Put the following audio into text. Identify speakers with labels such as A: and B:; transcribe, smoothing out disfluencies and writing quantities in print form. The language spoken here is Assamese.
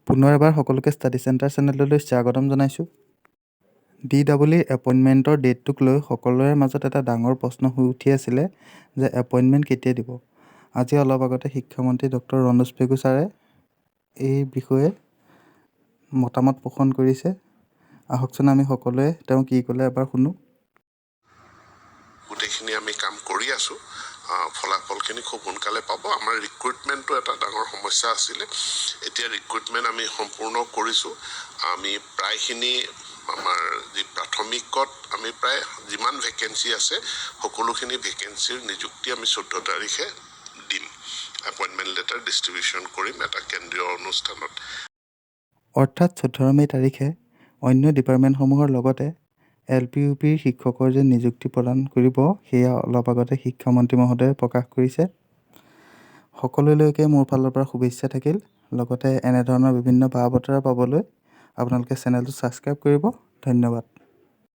A: পুনৰ এবাৰ সকলোকে ষ্টাডি চেণ্টাৰ চেনেললৈ স্বাগতম জনাইছোঁ। DEE এপইণ্টমেণ্টৰ ডেটটোক লৈ সকলোৰে মাজত এটা ডাঙৰ প্ৰশ্ন হৈ উঠি আছিলে যে এপইণ্টমেণ্ট কেতিয়া দিব। আজি অলপ আগতে শিক্ষামন্ত্ৰী ডক্টৰ ৰণোজ পেগু ছাৰে এই বিষয়ে মতামত পোষণ কৰিছে। আহকচোন আমি সকলোৱে তেওঁ কি ক'লে এবাৰ শুনো।
B: গোটেইখিনি আমি কাম কৰি আছোঁ, ফলাফলখিনি খুব সোনকালে পাব। আমাৰ ৰিক্ৰুইটমেণ্টটো এটা ডাঙৰ সমস্যা আছিলে, এতিয়া ৰিক্ৰুইটমেণ্ট আমি সম্পূৰ্ণ কৰিছোঁ। আমি প্ৰায়খিনি আমাৰ যি প্ৰাথমিকত আমি প্ৰায় যিমান ভেকেঞ্চি আছে সকলোখিনি ভেকেঞ্চিৰ নিযুক্তি আমি 14 তাৰিখে দিম। এপইণ্টমেণ্ট লেটাৰ ডিষ্ট্ৰিবিউশ্যন কৰিম এটা কেন্দ্ৰীয় অনুষ্ঠানত।
A: অৰ্থাৎ 14 মে' তাৰিখে অন্য ডিপাৰ্টমেণ্টসমূহৰ লগতে LPUPৰ শিক্ষকৰ যে নিযুক্তি প্ৰদান কৰিব, সেয়া অলপ আগতে শিক্ষামন্ত্ৰী মহোদয়ে প্ৰকাশ কৰিছে। সকলোলৈকে মোৰ ফালৰ পৰা শুভেচ্ছা থাকিল। লগতে এনেধৰণৰ বিভিন্ন বা বতৰা পাবলৈ আপোনালোকে চেনেলটো ছাবস্ক্ৰাইব কৰিব। ধন্যবাদ।